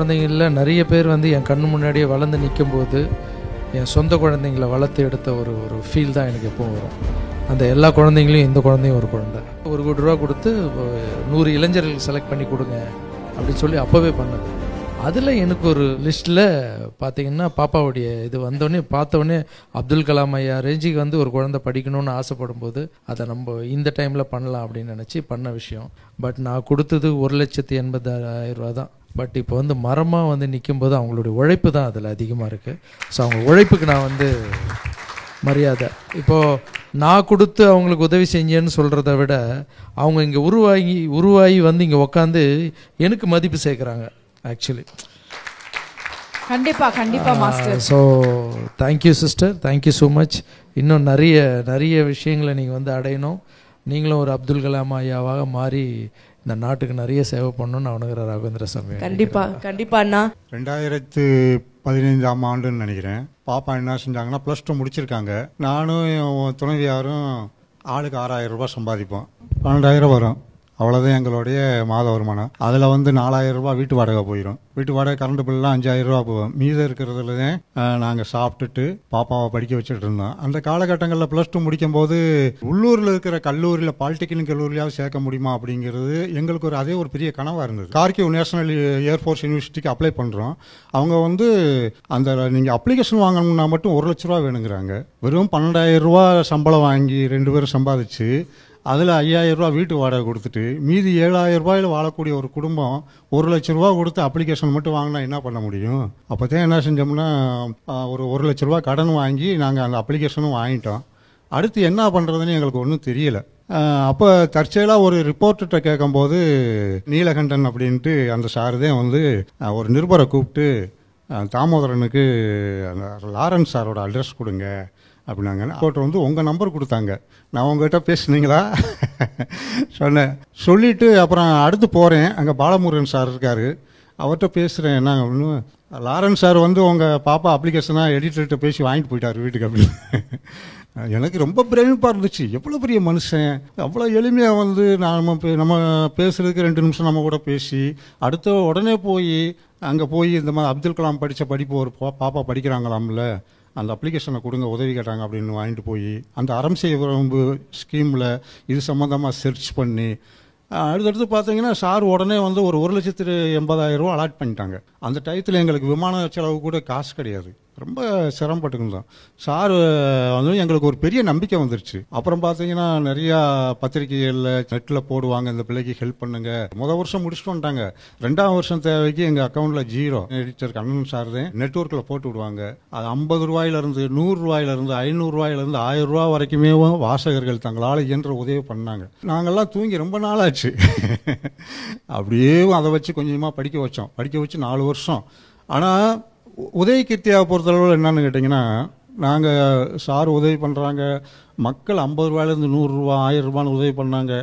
குழந்தைங்களில் நிறைய பேர் வந்து என் கண்ணு முன்னாடியே வளர்ந்து நிற்கும்போது என் சொந்த குழந்தைங்களை வளர்த்து எடுத்த ஒரு ஒரு ஃபீல் தான் எனக்கு எப்பவும் வரும். அந்த எல்லா குழந்தைங்களையும் இந்த குழந்தையும் ஒரு குழந்தை. ₹1 கோடி கொடுத்து 100 இளைஞர்களுக்கு செலக்ட் பண்ணி கொடுங்க அப்படின்னு சொல்லி அப்போவே பண்ணது. அதில் எனக்கு ஒரு லிஸ்ட்டில் பார்த்தீங்கன்னா பாப்பாவுடைய இது வந்தோடனே பார்த்தோடனே அப்துல் கலாம் ஐயா ரேஞ்சுக்கு வந்து ஒரு குழந்தை படிக்கணும்னு ஆசைப்படும் போது அதை நம்ம இந்த டைமில் பண்ணலாம் அப்படின்னு நினச்சி பண்ண விஷயம். பட் நான் கொடுத்தது ₹1,80,000 தான். பட் இப்போ வந்து மரமாக வந்து நிற்கும்போது அவங்களுடைய உழைப்பு தான் அதில் அதிகமாக இருக்குது. ஸோ அவங்க உழைப்புக்கு நான் வந்து மரியாதை. இப்போது நான் கொடுத்து அவங்களுக்கு உதவி செஞ்சேன்னு சொல்கிறத விட அவங்க இங்கே உருவாகி வந்து இங்கே உக்காந்து எனக்கு மதிப்பு சேர்க்குறாங்க ஆக்சுவலி. கண்டிப்பாக master. So thank you sister, thank you so much. இன்னும் நிறைய விஷயங்களை நீங்கள் வந்து அடையணும். நீங்களும் ஒரு அப்துல் கலாம் ஐயாவாக மாறி இந்த நாட்டுக்கு நிறைய சேவை பண்ணணும்னு அவனுங்கிற ராகவேந்திர சாமி. கண்டிப்பா அண்ணா. 2015ஆம் ஆண்டுன்னு நினைக்கிறேன். பாப்பா என்ன செஞ்சாங்கன்னா +2 முடிச்சிருக்காங்க. நானும் என் துணைவியாரும் ஆளுக்கு ₹6,000 சம்பாதிப்போம். 12,000 வரும். அவ்வளோதான் எங்களுடைய மாத வருமானம். அதில் வந்து ₹4,000 வீட்டு வாடகை போயிடும். வீட்டு வாடகை கரண்ட் பில்லாம் ₹5,000 போகும். மீதம் இருக்கிறதுல தான் நாங்கள் சாப்பிட்டுட்டு பாப்பாவை படிக்க வச்சுட்டு இருந்தோம். அந்த காலகட்டங்களில் +2 முடிக்கும் போது உள்ளூரில் இருக்கிற கல்லூரியில் பாலிடெக்னிக் கல்லூரியாவது சேர்க்க முடியுமா அப்படிங்கிறது எங்களுக்கு அதே ஒரு பெரிய கனவாக இருந்தது. கார்கிவ் நேஷனல் ஏர்ஃபோர்ஸ் யூனிவர்சிட்டிக்கு அப்ளை பண்ணுறோம். அவங்க வந்து அந்த நீங்கள் அப்ளிகேஷன் வாங்கணும்னா மட்டும் ₹1,00,000 வேணுங்கிறாங்க. வெறும் ₹12,000 சம்பளம் வாங்கி 2 பேரும் சம்பாதிச்சு அதில் ₹5,000 வீட்டு வாடகை கொடுத்துட்டு மீதி ₹7,000 வாழக்கூடிய ஒரு குடும்பம் ₹1,00,000 கொடுத்து அப்ளிகேஷன் மட்டும் வாங்கினா என்ன பண்ண முடியும்? அப்போ தான் என்ன செஞ்சோம்னா ஒரு ₹1,00,000 கடன் வாங்கி நாங்கள் அந்த அப்ளிகேஷனும் வாங்கிட்டோம். அடுத்து என்ன பண்ணுறதுன்னு எங்களுக்கு ஒன்றும் தெரியல. அப்போ தற்செயலாக ஒரு ரிப்போர்ட்டர்கிட்ட கேட்கும்போது நீலகண்டன் அப்படின்ட்டு அந்த சார் தான் வந்து ஒரு நிருபரை கூப்பிட்டு தாமோதரனுக்கு லாரன்ஸ் சாரோட அட்ரஸ் கொடுங்க அப்படின்னாங்க. ரிப்போர்ட்டர் வந்து உங்கள் நம்பர் கொடுத்தாங்க. நான் உங்ககிட்ட பேசுனீங்களா சொன்னேன். சொல்லிவிட்டு அப்புறம் அடுத்து போகிறேன். அங்கே பாலமுருகன் சார் இருக்கார். அவர்கிட்ட பேசுகிறேன். என்ன அப்படின்னு, லாரன்ஸ் சார் வந்து உங்கள் பாப்பா அப்ளிகேஷனாக எடிட்டர்கிட்ட பேசி வாங்கிட்டு போயிட்டார் வீட்டுக்கு அப்படின்னு. எனக்கு ரொம்ப பிரமிப்பாக இருந்துச்சு. எவ்வளோ பெரிய மனுஷன், அவ்வளோ எளிமையாக வந்து நம்ம பேசுறதுக்கு 2 நிமிஷம் நம்ம கூட பேசி அடுத்த உடனே போய் அங்கே போய் இந்த மாதிரி அப்துல் கலாம் படித்த படிப்பு ஒரு பாப்பா படிக்கிறாங்களாம்ல, அந்த அப்ளிகேஷனை கொடுங்க உதவி கேட்டாங்க அப்படின்னு வாங்கிட்டு போய் அந்த அறம் செய்ய விரும்பு ஸ்கீமில் இது சம்மந்தமாக சர்ச் பண்ணி அடுத்தடுத்து பார்த்தீங்கன்னா சார் உடனே வந்து ஒரு ₹1,80,000 அலாட் பண்ணிட்டாங்க. அந்த டயத்தில் எங்களுக்கு விமான செலவு கூட காசு கிடையாது. ரொம்ப சிரமப்பட்டுருந்தோம். சார் வந்து எங்களுக்கு ஒரு பெரிய நம்பிக்கை வந்துருச்சு. அப்புறம் பார்த்தீங்கன்னா நிறையா பத்திரிகைகளில் நெட்டில் போடுவாங்க, இந்த பிள்ளைக்கு ஹெல்ப் பண்ணுங்க. முதல் வருஷம் முடிச்சுட்டு வந்துட்டாங்க. 2ஆம் வருஷம் தேவைக்கு எங்கள் அக்கௌண்ட்டில் 0. எடிட்டர் கண்ணன் சார் தான் நெட்ஒர்க்கில் போட்டு விடுவாங்க. அது ₹50 ₹100 ₹500 ₹1000 வரைக்குமே வாசகர்கள் தங்களால் இயன்ற உதவி பண்ணாங்க. நாங்கள்லாம் தூங்கி ரொம்ப நாள் ஆச்சு. அப்படியே அதை வச்சு கொஞ்சமாக படிக்க வச்சு 4 வருஷம். ஆனால் உதவி கீர்த்தியாக பொறுத்தளவில் என்னன்னு கேட்டிங்கன்னா, நாங்கள் சார் உதவி பண்ணுறாங்க, மக்கள் ₹50 ₹100 ₹1000 உதவி பண்ணாங்க.